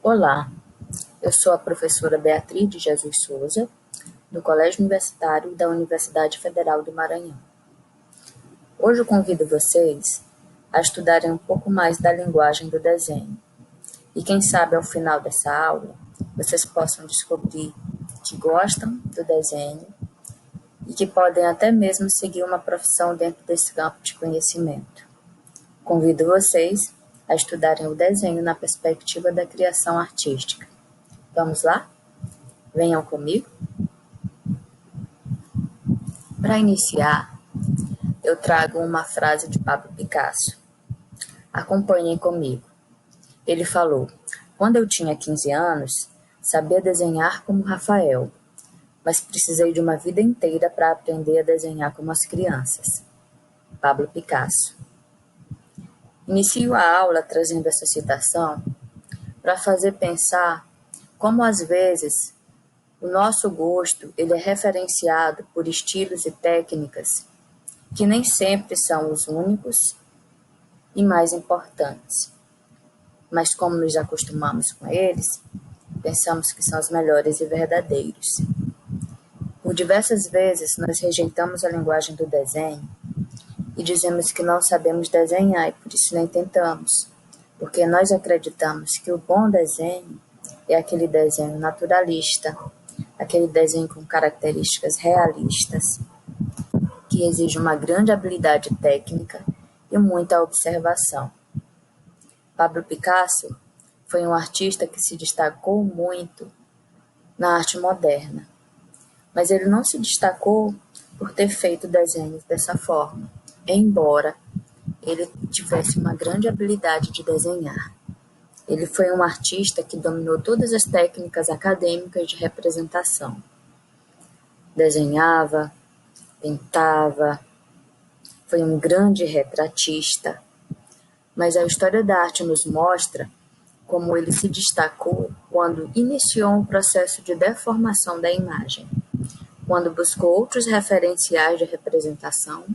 Olá, eu sou a professora Beatriz de Jesus Souza, do Colégio Universitário da Universidade Federal do Maranhão. Hoje eu convido vocês a estudarem um pouco mais da linguagem do desenho. E quem sabe ao final dessa aula, vocês possam descobrir que gostam do desenho e que podem até mesmo seguir uma profissão dentro desse campo de conhecimento. Convido vocês a estudarem o desenho na perspectiva da criação artística. Vamos lá? Venham comigo. Para iniciar, eu trago uma frase de Pablo Picasso. Acompanhem comigo. Ele falou: quando eu tinha 15 anos, sabia desenhar como Rafael, mas precisei de uma vida inteira para aprender a desenhar como as crianças. Pablo Picasso. Inicio a aula trazendo essa citação para fazer pensar como às vezes o nosso gosto ele é referenciado por estilos e técnicas que nem sempre são os únicos e mais importantes. Mas como nos acostumamos com eles, pensamos que são os melhores e verdadeiros. Por diversas vezes nós rejeitamos a linguagem do desenho e dizemos que não sabemos desenhar e por isso nem tentamos, porque nós acreditamos que o bom desenho é aquele desenho naturalista, aquele desenho com características realistas, que exige uma grande habilidade técnica e muita observação. Pablo Picasso foi um artista que se destacou muito na arte moderna, mas ele não se destacou por ter feito desenhos dessa forma, embora ele tivesse uma grande habilidade de desenhar. Ele foi um artista que dominou todas as técnicas acadêmicas de representação. Desenhava, pintava, foi um grande retratista, mas a história da arte nos mostra como ele se destacou quando iniciou um processo de deformação da imagem, quando buscou outros referenciais de representação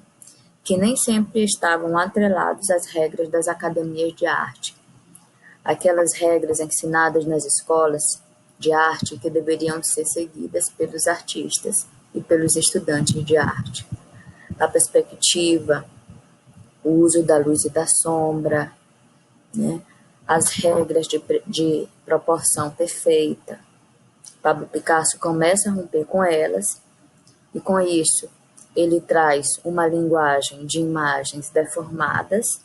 que nem sempre estavam atrelados às regras das academias de arte, aquelas regras ensinadas nas escolas de arte que deveriam ser seguidas pelos artistas e pelos estudantes de arte. A perspectiva, o uso da luz e da sombra, né? As regras de proporção perfeita. Pablo Picasso começa a romper com elas e, com isso, ele traz uma linguagem de imagens deformadas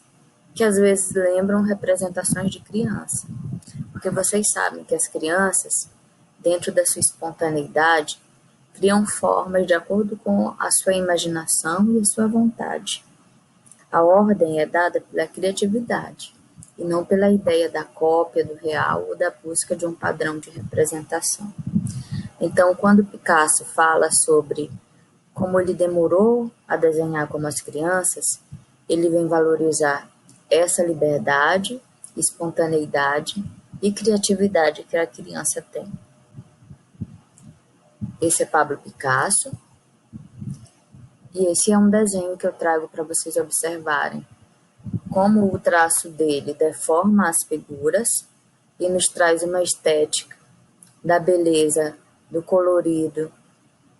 que às vezes lembram representações de criança. Porque vocês sabem que as crianças, dentro da sua espontaneidade, criam formas de acordo com a sua imaginação e a sua vontade. A ordem é dada pela criatividade, e não pela ideia da cópia do real ou da busca de um padrão de representação. Então, quando Picasso fala sobre como ele demorou a desenhar como as crianças, ele vem valorizar essa liberdade, espontaneidade e criatividade que a criança tem. Esse é Pablo Picasso, e esse é um desenho que eu trago para vocês observarem como o traço dele deforma as figuras e nos traz uma estética da beleza, do colorido,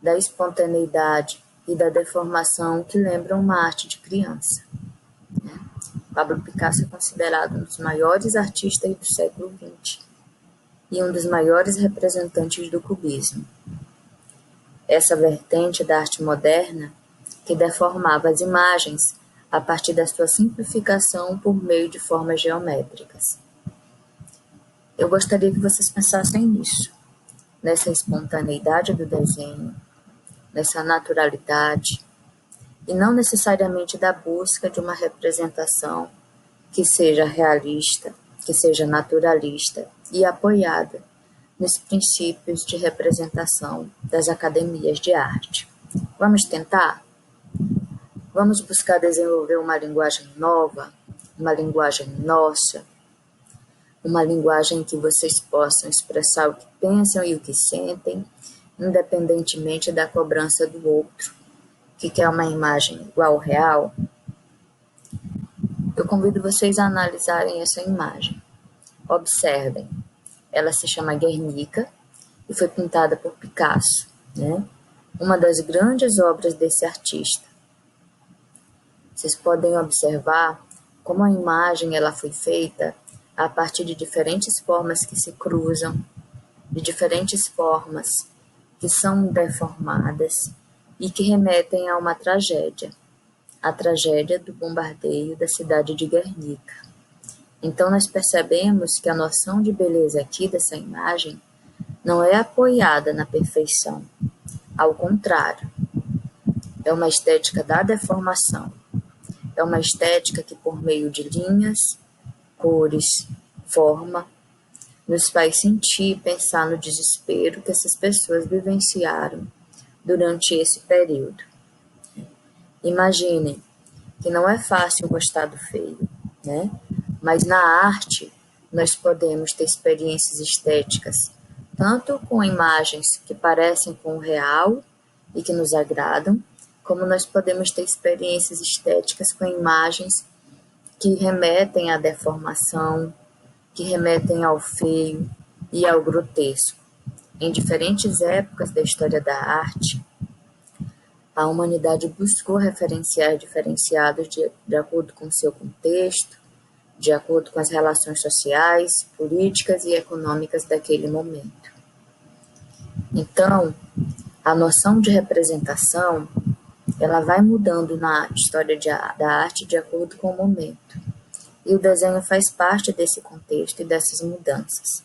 da espontaneidade e da deformação que lembram uma arte de criança. Pablo Picasso é considerado um dos maiores artistas do século XX e um dos maiores representantes do cubismo. Essa vertente da arte moderna que deformava as imagens a partir da sua simplificação por meio de formas geométricas. Eu gostaria que vocês pensassem nisso, nessa espontaneidade do desenho, nessa naturalidade, e não necessariamente da busca de uma representação que seja realista, que seja naturalista e apoiada nos princípios de representação das academias de arte. Vamos tentar? Vamos buscar desenvolver uma linguagem nova, uma linguagem nossa, uma linguagem em que vocês possam expressar o que pensam e o que sentem, independentemente da cobrança do outro, que quer uma imagem igual ao real. Eu convido vocês a analisarem essa imagem. Observem Ela se chama Guernica e foi pintada por Picasso, né? Uma das grandes obras desse artista. Vocês podem observar como a imagem ela foi feita a partir de diferentes formas que se cruzam, de diferentes formas que são deformadas e que remetem a uma tragédia, a tragédia do bombardeio da cidade de Guernica. Então, nós percebemos que a noção de beleza aqui dessa imagem não é apoiada na perfeição. Ao contrário, é uma estética da deformação. É uma estética que, por meio de linhas, cores, forma, nos faz sentir e pensar no desespero que essas pessoas vivenciaram durante esse período. Imaginem que não é fácil gostar do feio, né? Mas na arte, nós podemos ter experiências estéticas, tanto com imagens que parecem com o real e que nos agradam, como nós podemos ter experiências estéticas com imagens que remetem à deformação, que remetem ao feio e ao grotesco. Em diferentes épocas da história da arte, a humanidade buscou referenciais diferenciados de acordo com seu contexto, de acordo com as relações sociais, políticas e econômicas daquele momento. Então, a noção de representação, ela vai mudando na história da arte de acordo com o momento. E o desenho faz parte desse contexto e dessas mudanças.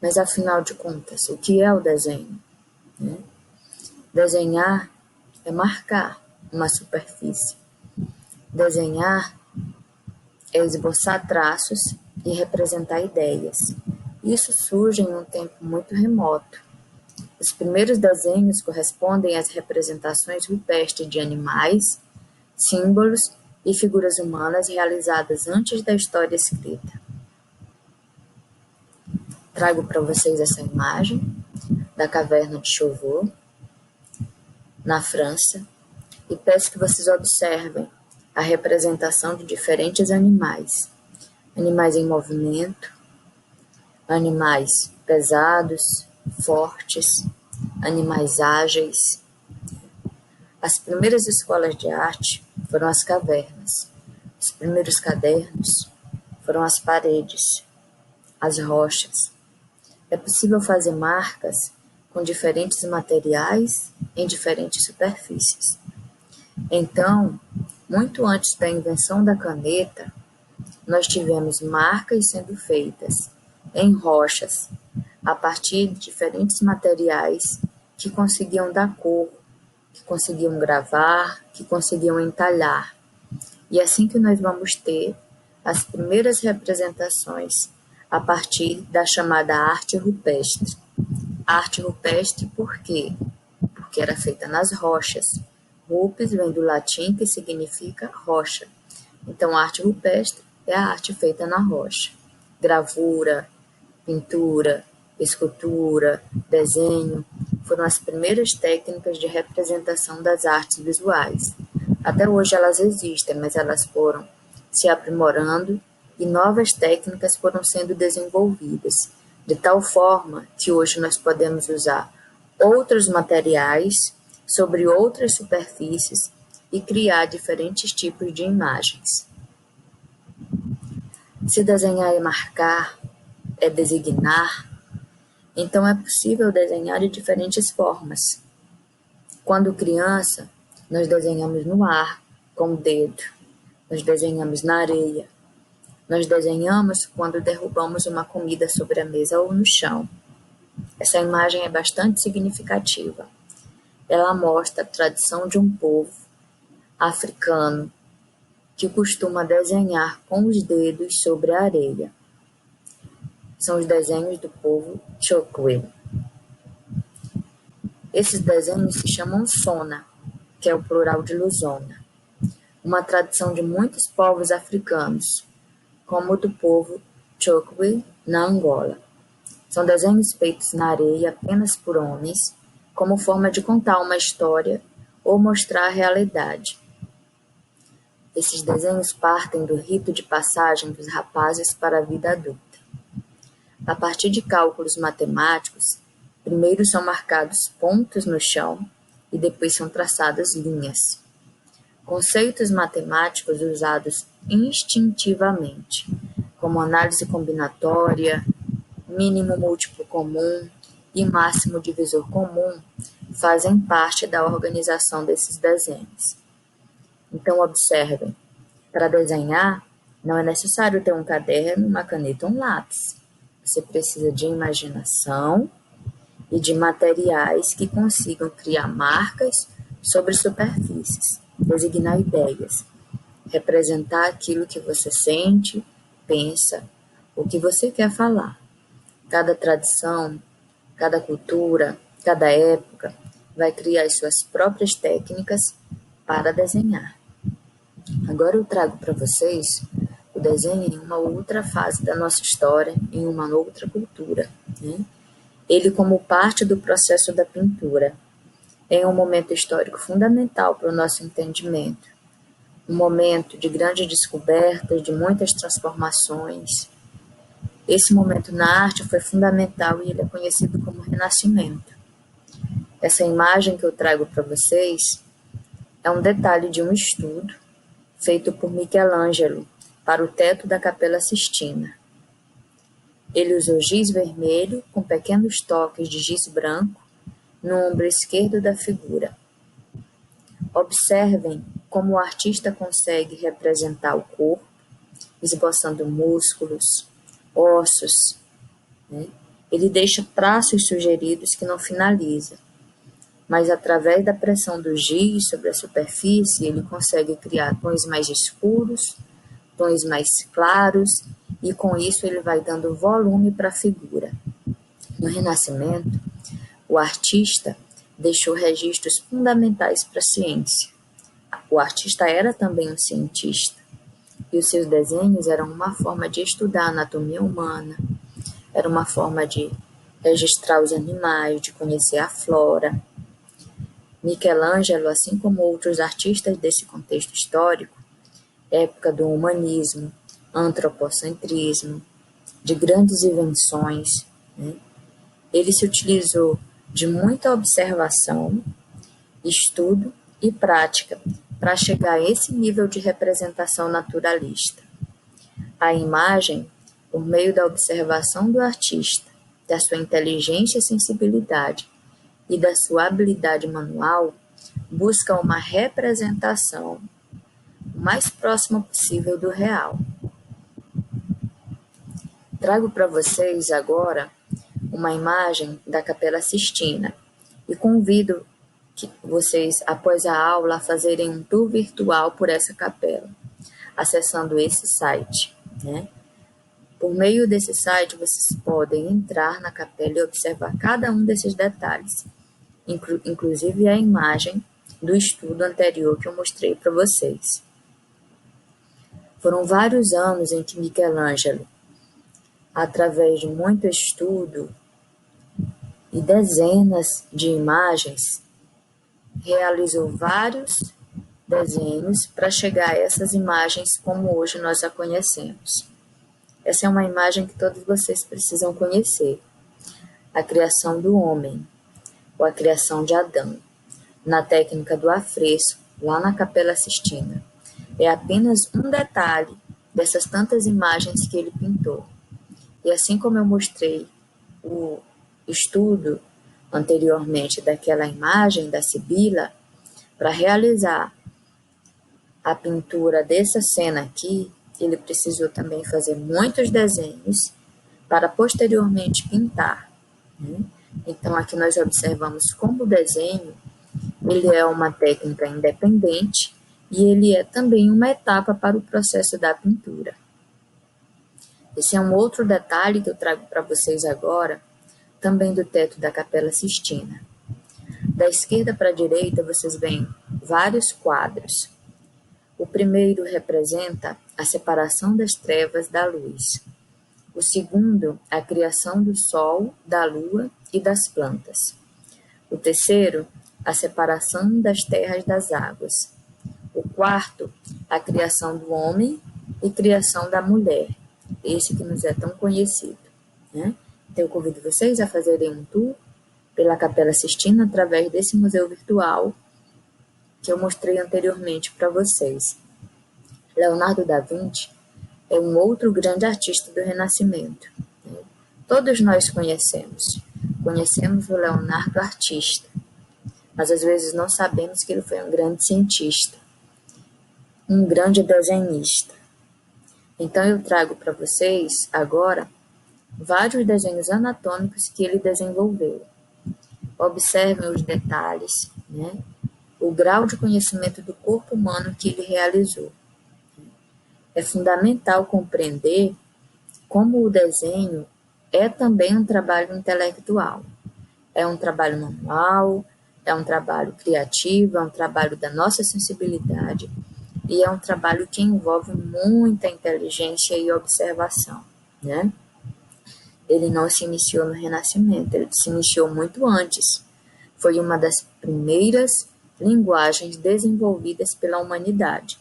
Mas, afinal de contas, o que é o desenho? Né? Desenhar é marcar uma superfície. Desenhar é esboçar traços e representar ideias. Isso surge em um tempo muito remoto. Os primeiros desenhos correspondem às representações rupestres de animais, símbolos e figuras humanas realizadas antes da história escrita. Trago para vocês essa imagem da caverna de Chauvet, na França, e peço que vocês observem a representação de diferentes animais. Animais em movimento, animais pesados, fortes, animais ágeis. As primeiras escolas de arte foram as cavernas. Os primeiros cadernos foram as paredes, as rochas. É possível fazer marcas com diferentes materiais em diferentes superfícies. Então, muito antes da invenção da caneta, nós tivemos marcas sendo feitas em rochas, a partir de diferentes materiais que conseguiam dar cor, que conseguiam gravar, que conseguiam entalhar. E é assim que nós vamos ter as primeiras representações a partir da chamada arte rupestre. Arte rupestre por quê? Porque era feita nas rochas. Rupes vem do latim, que significa rocha. Então, a arte rupestre é a arte feita na rocha. Gravura, pintura, escultura, desenho foram as primeiras técnicas de representação das artes visuais. Até hoje elas existem, mas elas foram se aprimorando e novas técnicas foram sendo desenvolvidas, de tal forma que hoje nós podemos usar outros materiais sobre outras superfícies e criar diferentes tipos de imagens. Se desenhar é marcar, é designar, então é possível desenhar de diferentes formas. Quando criança, nós desenhamos no ar, com o dedo, nós desenhamos na areia, nós desenhamos quando derrubamos uma comida sobre a mesa ou no chão. Essa imagem é bastante significativa. Ela mostra a tradição de um povo africano que costuma desenhar com os dedos sobre a areia. São os desenhos do povo Chokwe. Esses desenhos se chamam Sona, que é o plural de Luzona, uma tradição de muitos povos africanos, como o do povo Chokwe na Angola. São desenhos feitos na areia apenas por homens, como forma de contar uma história ou mostrar a realidade. Esses desenhos partem do rito de passagem dos rapazes para a vida adulta. A partir de cálculos matemáticos, primeiro são marcados pontos no chão e depois são traçadas linhas. Conceitos matemáticos usados instintivamente, como análise combinatória, mínimo múltiplo comum e máximo divisor comum, fazem parte da organização desses desenhos. Então, observem, para desenhar, não é necessário ter um caderno, uma caneta ou um lápis. Você precisa de imaginação e de materiais que consigam criar marcas sobre superfícies, designar ideias, representar aquilo que você sente, pensa, o que você quer falar. Cada tradição, cada cultura, cada época vai criar as suas próprias técnicas para desenhar. Agora eu trago para vocês o desenho em uma outra fase da nossa história, em uma outra cultura, né? Ele como parte do processo da pintura. É um momento histórico fundamental para o nosso entendimento. Um momento de grandes descobertas, de muitas transformações. Esse momento na arte foi fundamental e ele é conhecido como Renascimento. Essa imagem que eu trago para vocês é um detalhe de um estudo feito por Michelangelo para o teto da Capela Sistina. Ele usou giz vermelho com pequenos toques de giz branco no ombro esquerdo da figura. Observem como o artista consegue representar o corpo, esboçando músculos, ossos, né? Ele deixa traços sugeridos que não finaliza, mas através da pressão do giz sobre a superfície, ele consegue criar tons mais escuros, tons mais claros, e com isso ele vai dando volume para a figura. No Renascimento, o artista deixou registros fundamentais para a ciência. O artista era também um cientista, e os seus desenhos eram uma forma de estudar a anatomia humana, era uma forma de registrar os animais, de conhecer a flora. Michelangelo, assim como outros artistas desse contexto histórico, época do humanismo, antropocentrismo, de grandes invenções, né? Ele se utilizou de muita observação, estudo e prática para chegar a esse nível de representação naturalista. A imagem, por meio da observação do artista, da sua inteligência e sensibilidade e da sua habilidade manual, busca uma representação o mais próxima possível do real. Trago para vocês agora uma imagem da Capela Sistina e convido que vocês, após a aula, a fazerem um tour virtual por essa capela, acessando esse site, né? Por meio desse site, vocês podem entrar na capela e observar cada um desses detalhes, inclusive a imagem do estudo anterior que eu mostrei para vocês. Foram vários anos em que Michelangelo, através de muito estudo e dezenas de imagens, realizou vários desenhos para chegar a essas imagens como hoje nós a conhecemos. Essa é uma imagem que todos vocês precisam conhecer. A criação do homem, ou a criação de Adão, na técnica do afresco, lá na Capela Sistina. É apenas um detalhe dessas tantas imagens que ele pintou. E assim como eu mostrei o estudo anteriormente daquela imagem da Sibila, para realizar a pintura dessa cena aqui, ele precisou também fazer muitos desenhos para posteriormente pintar, né? Então, aqui nós observamos como o desenho ele é uma técnica independente e ele é também uma etapa para o processo da pintura. Esse é um outro detalhe que eu trago para vocês agora, também do teto da Capela Sistina. Da esquerda para a direita, vocês veem vários quadros. O primeiro representa a separação das trevas da luz. O segundo, a criação do sol, da lua e das plantas. O terceiro, a separação das terras das águas. O quarto, a criação do homem e criação da mulher, esse que nos é tão conhecido. né? Então, eu convido vocês a fazerem um tour pela Capela Sistina através desse museu virtual que eu mostrei anteriormente para vocês. Leonardo da Vinci é um outro grande artista do Renascimento, né? Todos nós conhecemos o Leonardo artista, mas às vezes não sabemos que ele foi um grande cientista, um grande desenhista. Então eu trago para vocês agora vários desenhos anatômicos que ele desenvolveu. Observem os detalhes, né? O grau de conhecimento do corpo humano que ele realizou. É fundamental compreender como o desenho é também um trabalho intelectual. É um trabalho manual, é um trabalho criativo, é um trabalho da nossa sensibilidade e é um trabalho que envolve muita inteligência e observação, né? Ele não se iniciou no Renascimento, ele se iniciou muito antes. Foi uma das primeiras linguagens desenvolvidas pela humanidade.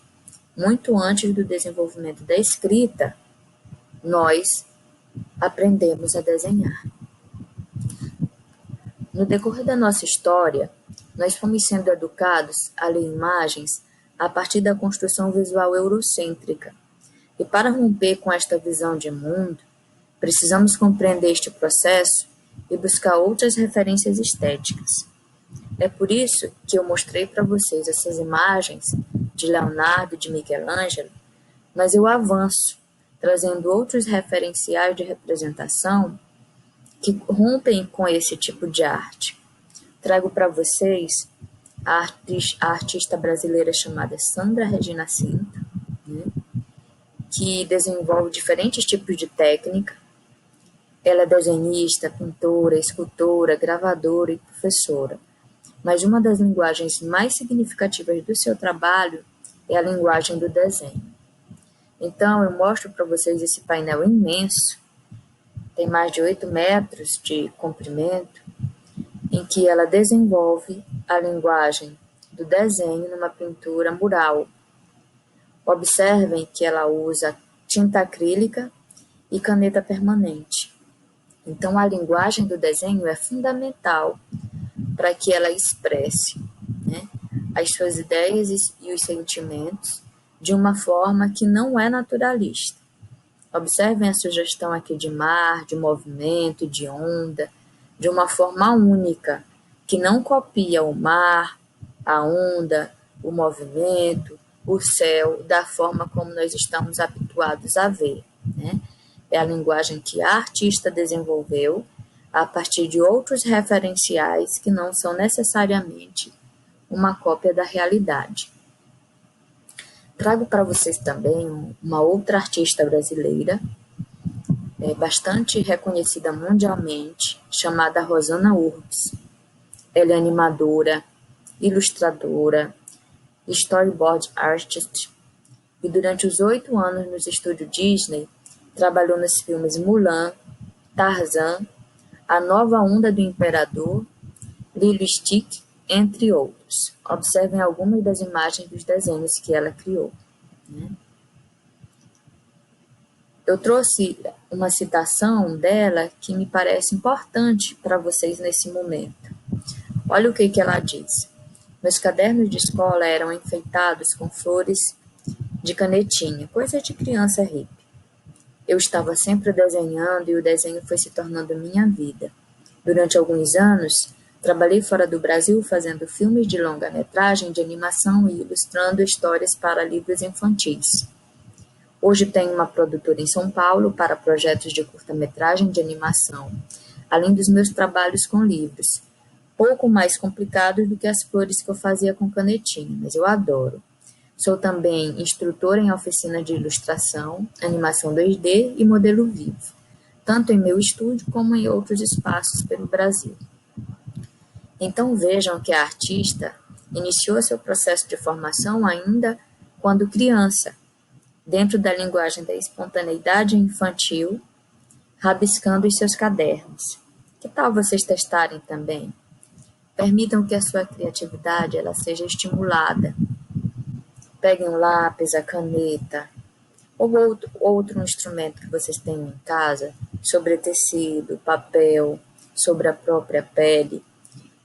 Muito antes do desenvolvimento da escrita, nós aprendemos a desenhar. No decorrer da nossa história, nós fomos sendo educados a ler imagens a partir da construção visual eurocêntrica. E para romper com esta visão de mundo, precisamos compreender este processo e buscar outras referências estéticas. É por isso que eu mostrei para vocês essas imagens de Leonardo e de Michelangelo, mas eu avanço, trazendo outros referenciais de representação que rompem com esse tipo de arte. Trago para vocês a artista brasileira chamada Sandra Regina Cinto, né, que desenvolve diferentes tipos de técnica. Ela é desenhista, pintora, escultora, gravadora e professora. Mas uma das linguagens mais significativas do seu trabalho é a linguagem do desenho. Então, eu mostro para vocês esse painel imenso, tem mais de 8 metros de comprimento, em que ela desenvolve a linguagem do desenho numa pintura mural. Observem que ela usa tinta acrílica e caneta permanente. Então, a linguagem do desenho é fundamental para que ela expresse, né, as suas ideias e os sentimentos de uma forma que não é naturalista. Observem a sugestão aqui de mar, de movimento, de onda, de uma forma única, que não copia o mar, a onda, o movimento, o céu, da forma como nós estamos habituados a ver, né? É a linguagem que a artista desenvolveu a partir de outros referenciais que não são necessariamente uma cópia da realidade. Trago para vocês também uma outra artista brasileira, bastante reconhecida mundialmente, chamada Rosana Urbs. Ela é animadora, ilustradora, storyboard artist, e durante os 8 anos nos estúdios Disney, trabalhou nos filmes Mulan, Tarzan, A Nova Onda do Imperador, Lilo e Stitch, entre outros. Observem algumas das imagens dos desenhos que ela criou, né? Eu trouxe uma citação dela que me parece importante para vocês nesse momento. Olha o que ela diz. Meus cadernos de escola eram enfeitados com flores de canetinha, coisa de criança hippie. Eu estava sempre desenhando e o desenho foi se tornando minha vida. Durante alguns anos, trabalhei fora do Brasil fazendo filmes de longa-metragem de animação e ilustrando histórias para livros infantis. Hoje tenho uma produtora em São Paulo para projetos de curta-metragem de animação, além dos meus trabalhos com livros, pouco mais complicados do que as flores que eu fazia com canetinha, mas eu adoro. Sou também instrutora em oficina de ilustração, animação 2D e modelo vivo, tanto em meu estúdio como em outros espaços pelo Brasil. Então vejam que a artista iniciou seu processo de formação ainda quando criança, dentro da linguagem da espontaneidade infantil, rabiscando os seus cadernos. Que tal vocês testarem também? Permitam que a sua criatividade ela seja estimulada. Peguem um lápis, a caneta, ou outro instrumento que vocês tenham em casa, sobre tecido, papel, sobre a própria pele,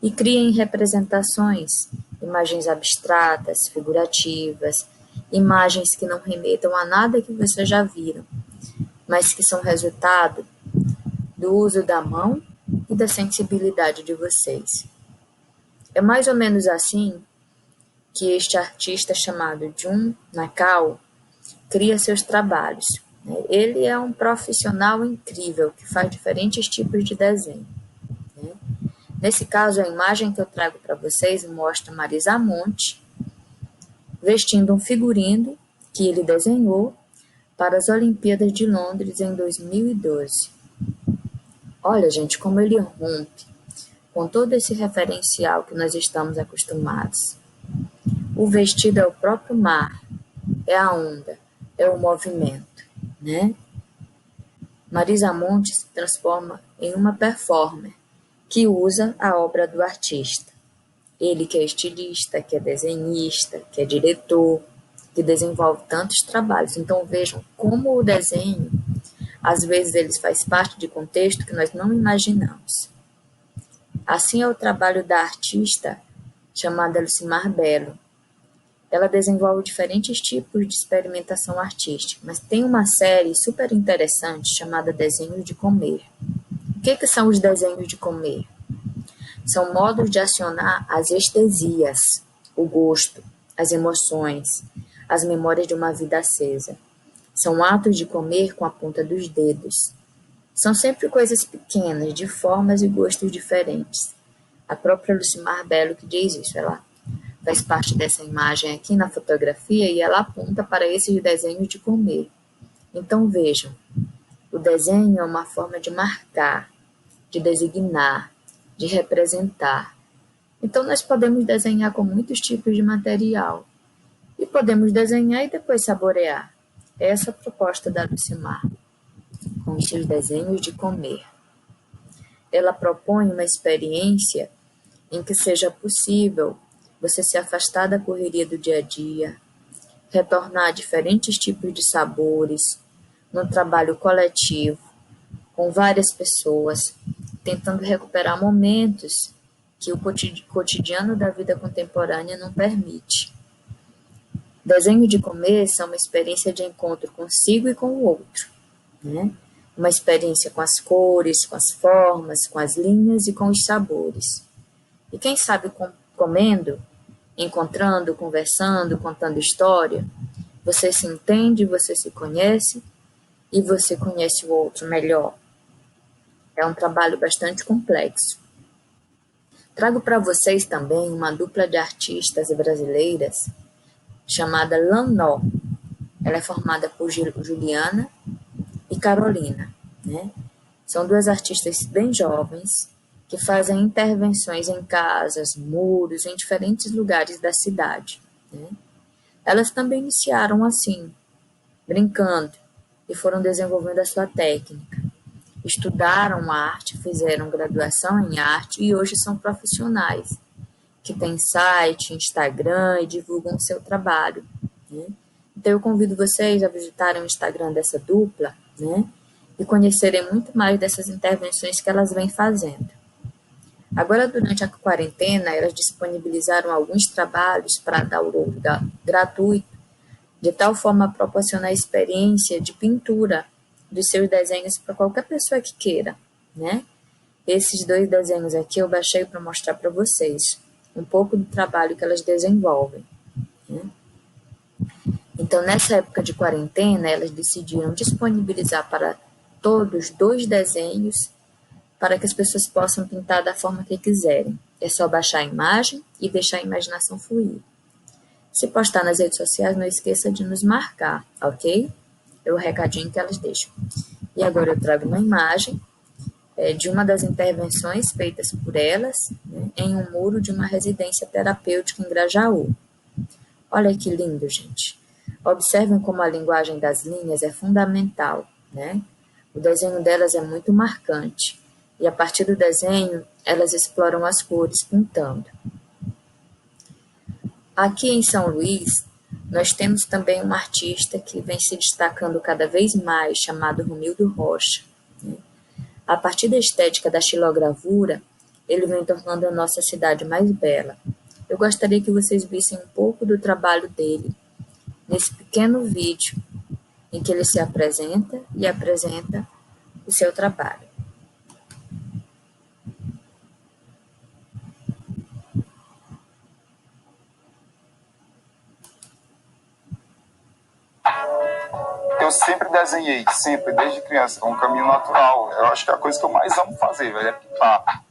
e criem representações, imagens abstratas, figurativas, imagens que não remetam a nada que vocês já viram, mas que são resultado do uso da mão e da sensibilidade de vocês. É mais ou menos assim que este artista chamado Jun Nakao cria seus trabalhos. Ele é um profissional incrível que faz diferentes tipos de desenho. Nesse caso, a imagem que eu trago para vocês mostra Marisa Monte vestindo um figurino que ele desenhou para as Olimpíadas de Londres em 2012. Olha, gente, como ele rompe com todo esse referencial que nós estamos acostumados. O vestido é o próprio mar, é a onda, é o movimento, né? Marisa Monte se transforma em uma performer que usa a obra do artista. Ele que é estilista, que é desenhista, que é diretor, que desenvolve tantos trabalhos. Então vejam como o desenho, às vezes ele faz parte de contexto que nós não imaginamos. Assim é o trabalho da artista chamada Lucimar Belo. Ela desenvolve diferentes tipos de experimentação artística, mas tem uma série super interessante chamada Desenhos de Comer. O que são os desenhos de comer? São modos de acionar as estesias, o gosto, as emoções, as memórias de uma vida acesa. São atos de comer com a ponta dos dedos. São sempre coisas pequenas, de formas e gostos diferentes. A própria Lucimar Belo que diz isso, ela faz parte dessa imagem aqui na fotografia e ela aponta para esses desenhos de comer. Então vejam, o desenho é uma forma de marcar, de designar, de representar. Então nós podemos desenhar com muitos tipos de material e podemos desenhar e depois saborear. Essa é a proposta da Lucimar, com os seus desenhos de comer. Ela propõe uma experiência em que seja possível você se afastar da correria do dia a dia, retornar a diferentes tipos de sabores, no trabalho coletivo, com várias pessoas, tentando recuperar momentos que o cotidiano da vida contemporânea não permite. Desenho de comer são uma experiência de encontro consigo e com o outro, né? Uma experiência com as cores, com as formas, com as linhas e com os sabores. E quem sabe comendo, encontrando, conversando, contando história, você se entende, você se conhece e você conhece o outro melhor. É um trabalho bastante complexo. Trago para vocês também uma dupla de artistas brasileiras chamada Lanó. Ela é formada por Juliana e Carolina, né? São duas artistas bem jovens que fazem intervenções em casas, muros, em diferentes lugares da cidade, né? Elas também iniciaram assim, brincando, e foram desenvolvendo a sua técnica. Estudaram arte, fizeram graduação em arte e hoje são profissionais, que têm site, Instagram e divulgam o seu trabalho, né? Então eu convido vocês a visitarem o Instagram dessa dupla, né? E conhecerem muito mais dessas intervenções que elas vêm fazendo. Agora, durante a quarentena, elas disponibilizaram alguns trabalhos para download gratuito, de tal forma a proporcionar a experiência de pintura dos seus desenhos para qualquer pessoa que queira, né? Esses dois desenhos aqui eu baixei para mostrar para vocês um pouco do trabalho que elas desenvolvem, né? Então, nessa época de quarentena, elas decidiram disponibilizar para todos 2 desenhos para que as pessoas possam pintar da forma que quiserem. É só baixar a imagem e deixar a imaginação fluir. Se postar nas redes sociais, não esqueça de nos marcar, ok? É o recadinho que elas deixam. E agora eu trago uma imagem de uma das intervenções feitas por elas, né, em um muro de uma residência terapêutica em Grajaú. Olha que lindo, gente. Observem como a linguagem das linhas é fundamental, né? O desenho delas é muito marcante. E a partir do desenho, elas exploram as cores pintando. Aqui em São Luís, nós temos também um artista que vem se destacando cada vez mais, chamado Romildo Rocha, né? A partir da estética da xilogravura, ele vem tornando a nossa cidade mais bela. Eu gostaria que vocês vissem um pouco do trabalho dele nesse pequeno vídeo em que ele se apresenta e apresenta o seu trabalho. Eu sempre desenhei, sempre, desde criança, é um caminho natural. Eu acho que é a coisa que eu mais amo fazer, velho, é pintar.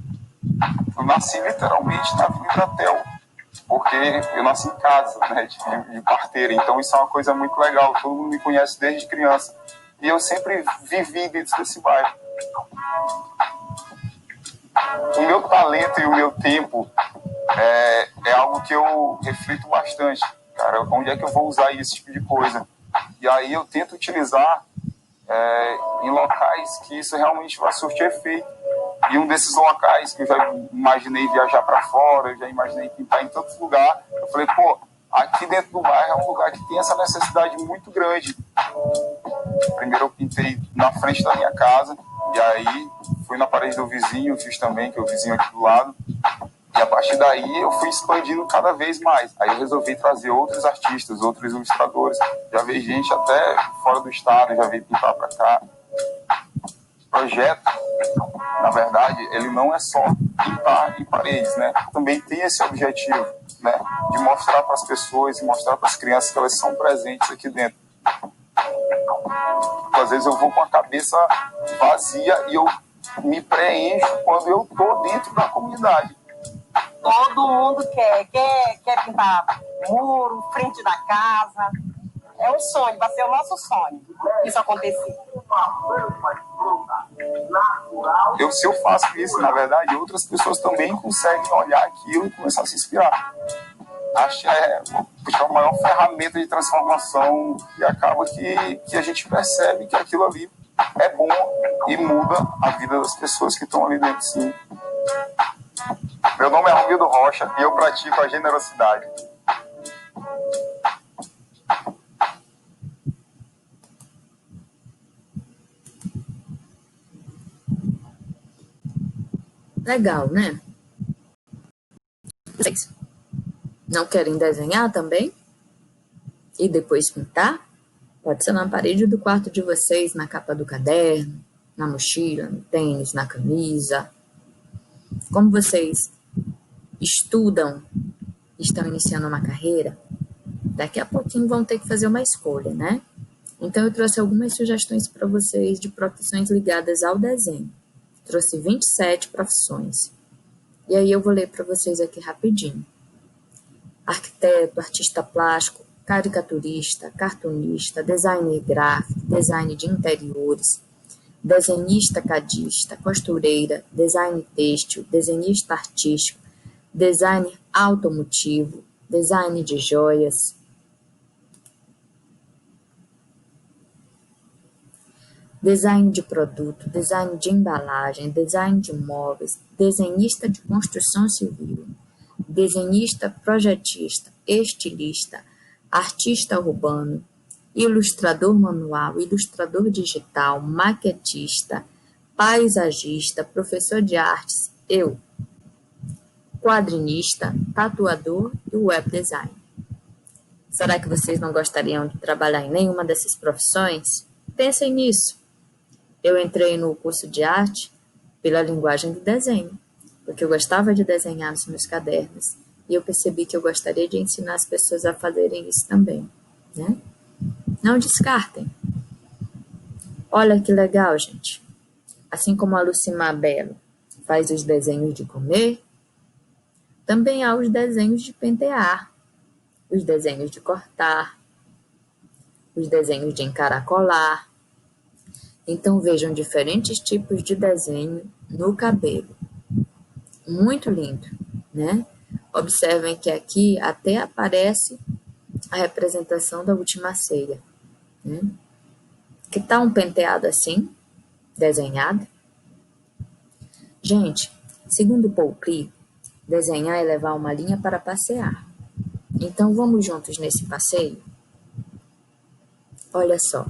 Eu nasci literalmente na Vila Iratel, porque eu nasci em casa, né, de parteira, então isso é uma coisa muito legal, todo mundo me conhece desde criança. E eu sempre vivi dentro desse bairro. O meu talento e o meu tempo é algo que eu reflito bastante. Cara, onde é que eu vou usar esse tipo de coisa? E aí eu tento utilizar em locais que isso realmente vai surtir efeito. E um desses locais que eu já imaginei viajar para fora, eu já imaginei pintar em tantos lugares, eu falei, pô, aqui dentro do bairro é um lugar que tem essa necessidade muito grande. Primeiro eu pintei na frente da minha casa, e aí fui na parede do vizinho, fiz também, que é o vizinho aqui do lado. E a partir daí eu fui expandindo cada vez mais. Aí eu resolvi trazer outros artistas, outros ilustradores. Já veio gente até fora do estado, já veio pintar para cá. O projeto, na verdade, ele não é só pintar em paredes, né? Também tem esse objetivo, né? De mostrar para as pessoas e mostrar para as crianças que elas são presentes aqui dentro. Às vezes eu vou com a cabeça vazia e eu me preencho quando eu estou dentro da comunidade. Todo mundo quer pintar muro, frente da casa. É um sonho, vai ser o nosso sonho isso acontecer. Se eu faço isso, na verdade, outras pessoas também conseguem olhar aquilo e começar a se inspirar. Acho que é a maior ferramenta de transformação e acaba que a gente percebe que aquilo ali é bom e muda a vida das pessoas que estão ali dentro, sim. Meu nome é Romildo Rocha e eu pratico a generosidade. Legal, né? Vocês não querem desenhar também? E depois pintar? Pode ser na parede do quarto de vocês, na capa do caderno, na mochila, no tênis, na camisa. Como vocês estudam, estão iniciando uma carreira, daqui a pouquinho vão ter que fazer uma escolha, né? Então eu trouxe algumas sugestões para vocês de profissões ligadas ao desenho. Trouxe 27 profissões. E aí eu vou ler para vocês aqui rapidinho. Arquiteto, artista plástico, caricaturista, cartunista, designer gráfico, design de interiores, desenhista cadista, costureira, design têxtil, desenhista artístico, design automotivo, design de joias, design de produto, design de embalagem, design de móveis, desenhista de construção civil, desenhista projetista, estilista, artista urbano, ilustrador manual, ilustrador digital, maquetista, paisagista, professor de artes, quadrinista, tatuador e web design. Será que vocês não gostariam de trabalhar em nenhuma dessas profissões? Pensem nisso. Eu entrei no curso de arte pela linguagem do desenho, porque eu gostava de desenhar nos meus cadernos e eu percebi que eu gostaria de ensinar as pessoas a fazerem isso também, né? Não descartem. Olha que legal, gente. Assim como a Lucimar Belo faz os desenhos de comer, também há os desenhos de pentear, os desenhos de cortar, os desenhos de encaracolar. Então vejam diferentes tipos de desenho no cabelo. Muito lindo, né? Observem que aqui até aparece a representação da última ceia, né? Que tal um penteado assim, desenhado? Gente, segundo Paul Klee, desenhar é levar uma linha para passear. Então vamos juntos nesse passeio? Olha só.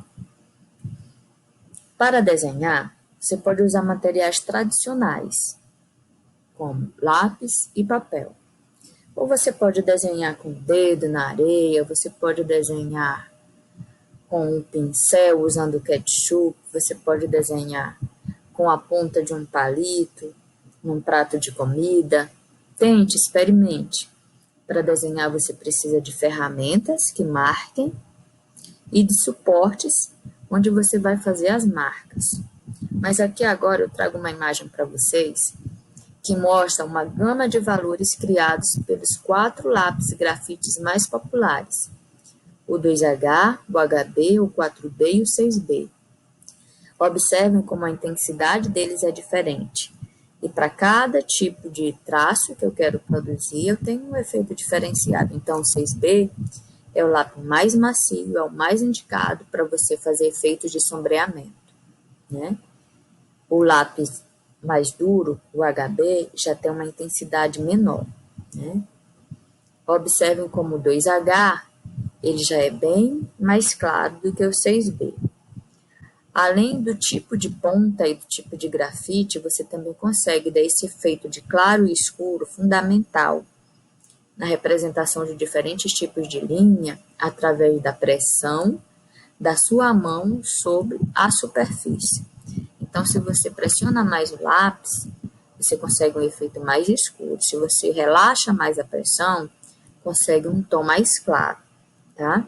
Para desenhar, Você pode usar materiais tradicionais, como lápis e papel. Ou você pode desenhar com o dedo na areia, você pode desenhar com um pincel usando ketchup, você pode desenhar com a ponta de um palito, num prato de comida. Tente, experimente. Para desenhar você precisa de ferramentas que marquem e de suportes onde você vai fazer as marcas. Mas aqui agora eu trago uma imagem para vocês que mostra uma gama de valores criados pelos 4 lápis grafites mais populares: o 2H, o HB, o 4B e o 6B. Observem como a intensidade deles é diferente. E para cada tipo de traço que eu quero produzir, eu tenho um efeito diferenciado. Então, o 6B é o lápis mais macio, é o mais indicado para você fazer efeitos de sombreamento, né? O lápis mais duro, o HB, já tem uma intensidade menor, né? Observem como o 2H, ele já é bem mais claro do que o 6B. Além do tipo de ponta e do tipo de grafite, você também consegue dar esse efeito de claro e escuro fundamental na representação de diferentes tipos de linha através da pressão da sua mão sobre a superfície. Então, se você pressiona mais o lápis, você consegue um efeito mais escuro. Se você relaxa mais a pressão, consegue um tom mais claro, tá?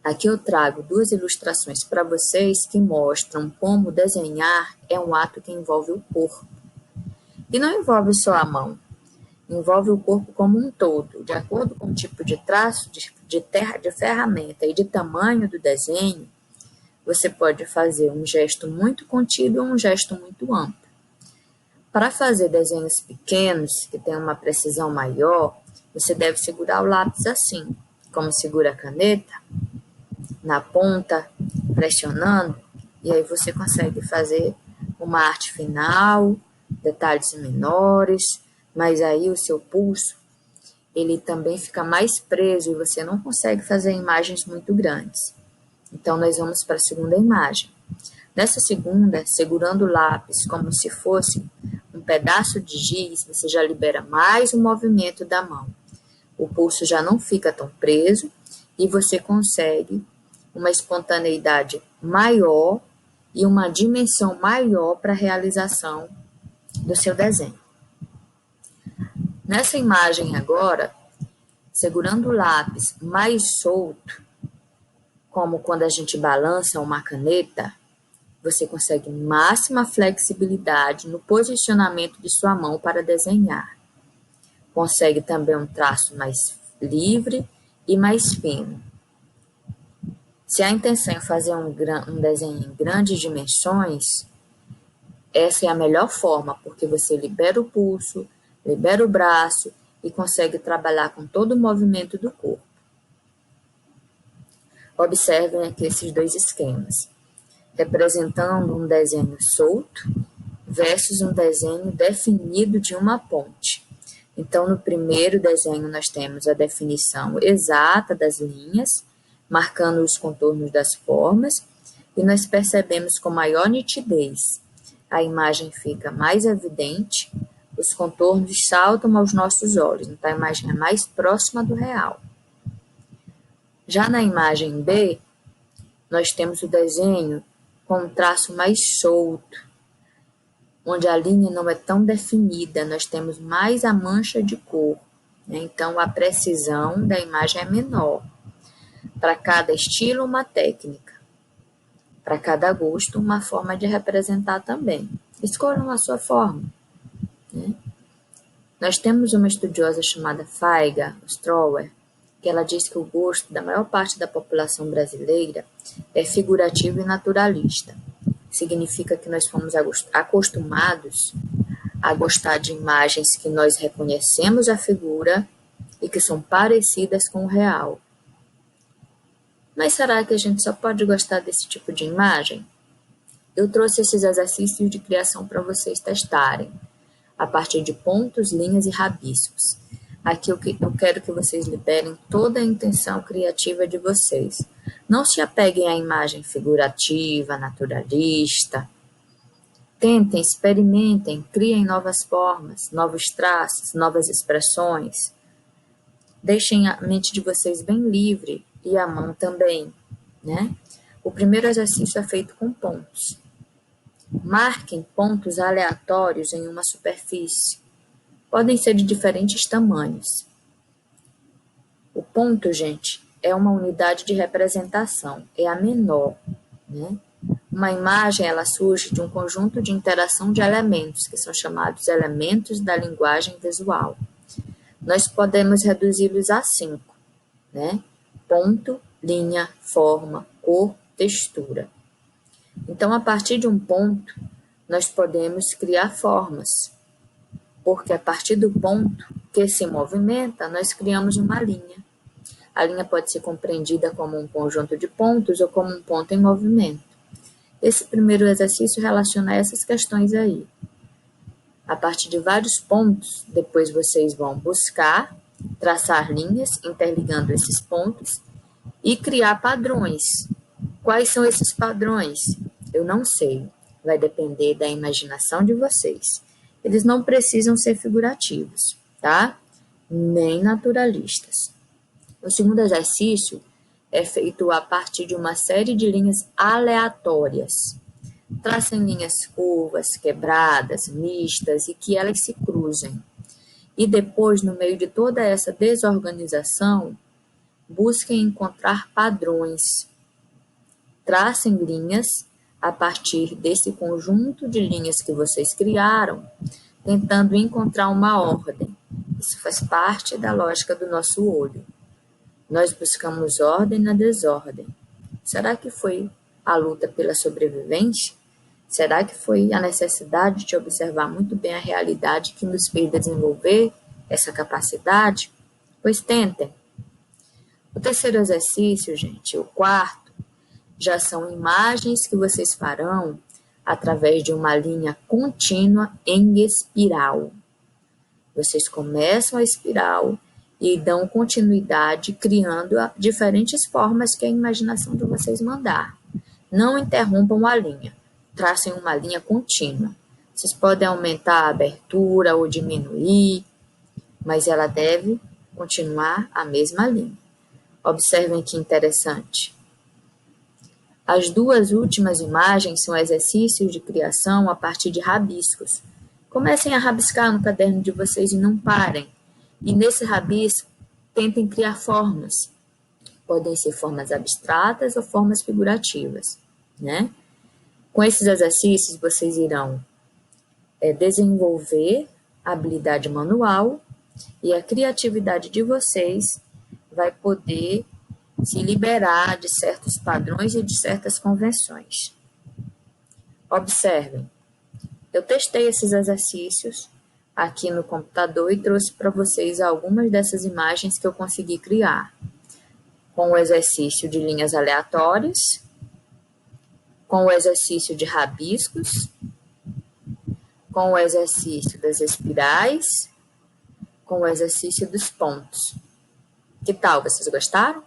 Aqui eu trago 2 ilustrações para vocês que mostram como desenhar é um ato que envolve o corpo. E não envolve só a mão, envolve o corpo como um todo. De acordo com o tipo de traço, de ferramenta e de tamanho do desenho, você pode fazer um gesto muito contido ou um gesto muito amplo. Para fazer desenhos pequenos, que têm uma precisão maior, você deve segurar o lápis assim, como segura a caneta, na ponta, pressionando, e aí você consegue fazer uma arte final, detalhes menores, mas aí o seu pulso, ele também fica mais preso e você não consegue fazer imagens muito grandes. Então, nós vamos para a segunda imagem. Nessa segunda, segurando o lápis como se fosse um pedaço de giz, você já libera mais o movimento da mão. O pulso já não fica tão preso e você consegue uma espontaneidade maior e uma dimensão maior para a realização do seu desenho. Nessa imagem agora, segurando o lápis mais solto, como quando a gente balança uma caneta, você consegue máxima flexibilidade no posicionamento de sua mão para desenhar. Consegue também um traço mais livre e mais fino. Se a intenção é fazer um desenho em grandes dimensões, essa é a melhor forma, porque você libera o pulso, libera o braço e consegue trabalhar com todo o movimento do corpo. Observem aqui esses 2 esquemas, representando um desenho solto versus um desenho definido de uma ponte. Então, no primeiro desenho, nós temos a definição exata das linhas, marcando os contornos das formas, e nós percebemos com maior nitidez. A imagem fica mais evidente, os contornos saltam aos nossos olhos, então a imagem é mais próxima do real. Já na imagem B, nós temos o desenho com um traço mais solto, onde a linha não é tão definida, nós temos mais a mancha de cor, né? Então a precisão da imagem é menor. Para cada estilo, uma técnica. Para cada gosto, uma forma de representar também. Escolham a sua forma, né? Nós temos uma estudiosa chamada Faiga Strower, que ela diz que o gosto da maior parte da população brasileira é figurativo e naturalista. Significa que nós fomos acostumados a gostar de imagens que nós reconhecemos a figura e que são parecidas com o real. Mas será que a gente só pode gostar desse tipo de imagem? Eu trouxe esses exercícios de criação para vocês testarem, a partir de pontos, linhas e rabiscos. Aqui eu quero que vocês liberem toda a intenção criativa de vocês. Não se apeguem à imagem figurativa, naturalista. Tentem, experimentem, criem novas formas, novos traços, novas expressões. Deixem a mente de vocês bem livre e a mão também, né? O primeiro exercício é feito com pontos. Marquem pontos aleatórios em uma superfície. Podem ser de diferentes tamanhos. O ponto, gente, é uma unidade de representação, é a menor, né? Uma imagem, ela surge de um conjunto de interação de elementos, que são chamados elementos da linguagem visual. Nós podemos reduzi-los a 5, né? Ponto, linha, forma, cor, textura. Então, a partir de um ponto, nós podemos criar formas, porque a partir do ponto que se movimenta, nós criamos uma linha. A linha pode ser compreendida como um conjunto de pontos ou como um ponto em movimento. Esse primeiro exercício relaciona essas questões aí. A partir de vários pontos, depois vocês vão buscar, traçar linhas, interligando esses pontos e criar padrões. Quais são esses padrões? Eu não sei. Vai depender da imaginação de vocês. Eles não precisam ser figurativos, tá? Nem naturalistas. O segundo exercício é feito a partir de uma série de linhas aleatórias. Tracem linhas curvas, quebradas, mistas e que elas se cruzem. E depois, no meio de toda essa desorganização, busquem encontrar padrões. Tracem linhas a partir desse conjunto de linhas que vocês criaram, tentando encontrar uma ordem. Isso faz parte da lógica do nosso olho. Nós buscamos ordem na desordem. Será que foi a luta pela sobrevivência? Será que foi a necessidade de observar muito bem a realidade que nos fez desenvolver essa capacidade? Pois tentem. O terceiro exercício, gente, o quarto, já são imagens que vocês farão através de uma linha contínua em espiral. Vocês começam a espiral e dão continuidade, criando diferentes formas que a imaginação de vocês mandar. Não interrompam a linha, tracem uma linha contínua. Vocês podem aumentar a abertura ou diminuir, mas ela deve continuar a mesma linha. Observem que interessante. As duas últimas imagens são exercícios de criação a partir de rabiscos. Comecem a rabiscar no caderno de vocês e não parem. E nesse rabisco, tentem criar formas. Podem ser formas abstratas ou formas figurativas, né? Com esses exercícios, vocês irão desenvolver a habilidade manual e a criatividade de vocês vai poder se liberar de certos padrões e de certas convenções. Observem, eu testei esses exercícios aqui no computador e trouxe para vocês algumas dessas imagens que eu consegui criar, com o exercício de linhas aleatórias, com o exercício de rabiscos, com o exercício das espirais, com o exercício dos pontos. Que tal? Vocês gostaram?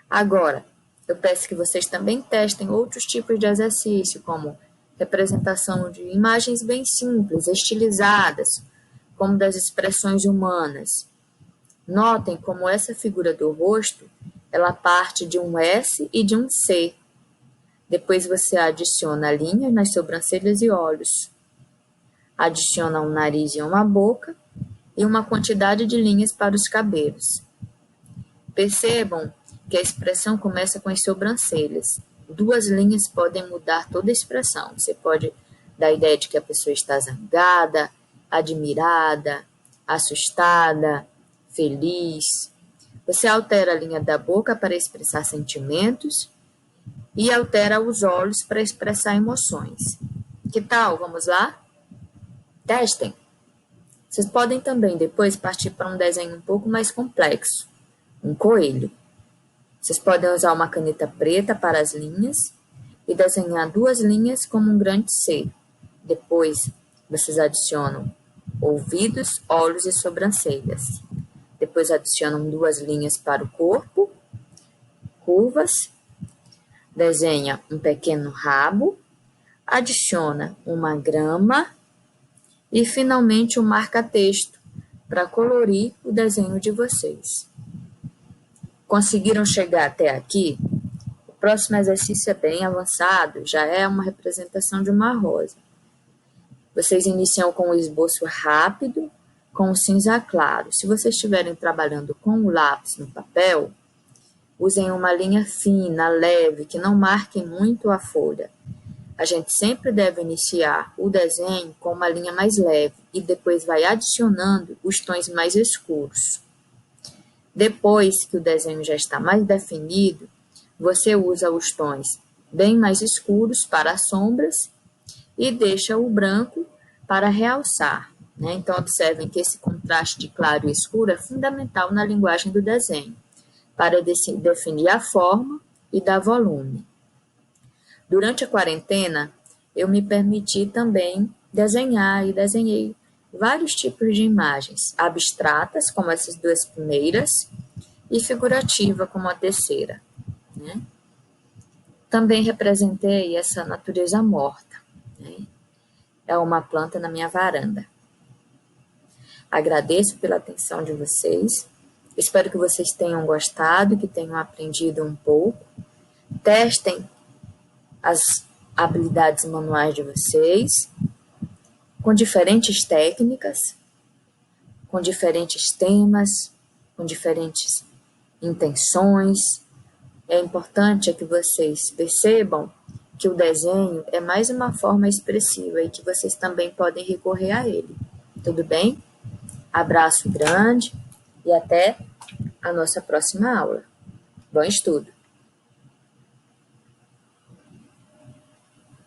Agora, eu peço que vocês também testem outros tipos de exercício, como representação de imagens bem simples, estilizadas, como das expressões humanas. Notem como essa figura do rosto, ela parte de um S e de um C. Depois você adiciona linhas nas sobrancelhas e olhos. Adiciona um nariz e uma boca e uma quantidade de linhas para os cabelos. Percebam que a expressão começa com as sobrancelhas. 2 linhas podem mudar toda a expressão. Você pode dar a ideia de que a pessoa está zangada, admirada, assustada, feliz. Você altera a linha da boca para expressar sentimentos e altera os olhos para expressar emoções. Que tal? Vamos lá? Testem. Vocês podem também depois partir para um desenho um pouco mais complexo. Um coelho. Vocês podem usar uma caneta preta para as linhas e desenhar 2 linhas como um grande C. Depois, vocês adicionam ouvidos, olhos e sobrancelhas. Depois adicionam 2 linhas para o corpo, curvas. Desenha um pequeno rabo, adiciona uma grama e, finalmente, um marca-texto para colorir o desenho de vocês. Conseguiram chegar até aqui? O próximo exercício é bem avançado, já é uma representação de uma rosa. Vocês iniciam com o esboço rápido, com o cinza claro. Se vocês estiverem trabalhando com o lápis no papel, usem uma linha fina, leve, que não marque muito a folha. A gente sempre deve iniciar o desenho com uma linha mais leve e depois vai adicionando os tons mais escuros. Depois que o desenho já está mais definido, você usa os tons bem mais escuros para as sombras e deixa o branco para realçar, né? Então, observem que esse contraste de claro e escuro é fundamental na linguagem do desenho, para definir a forma e dar volume. Durante a quarentena, eu me permiti também desenhar e desenhei vários tipos de imagens, abstratas, como essas duas primeiras, e figurativa, como a terceira, né? Também representei essa natureza morta, né? É uma planta na minha varanda. Agradeço pela atenção de vocês. Espero que vocês tenham gostado, que tenham aprendido um pouco. Testem as habilidades manuais de vocês com diferentes técnicas, com diferentes temas, com diferentes intenções. É importante que vocês percebam que o desenho é mais uma forma expressiva e que vocês também podem recorrer a ele. Tudo bem? Abraço grande e até a nossa próxima aula. Bom estudo!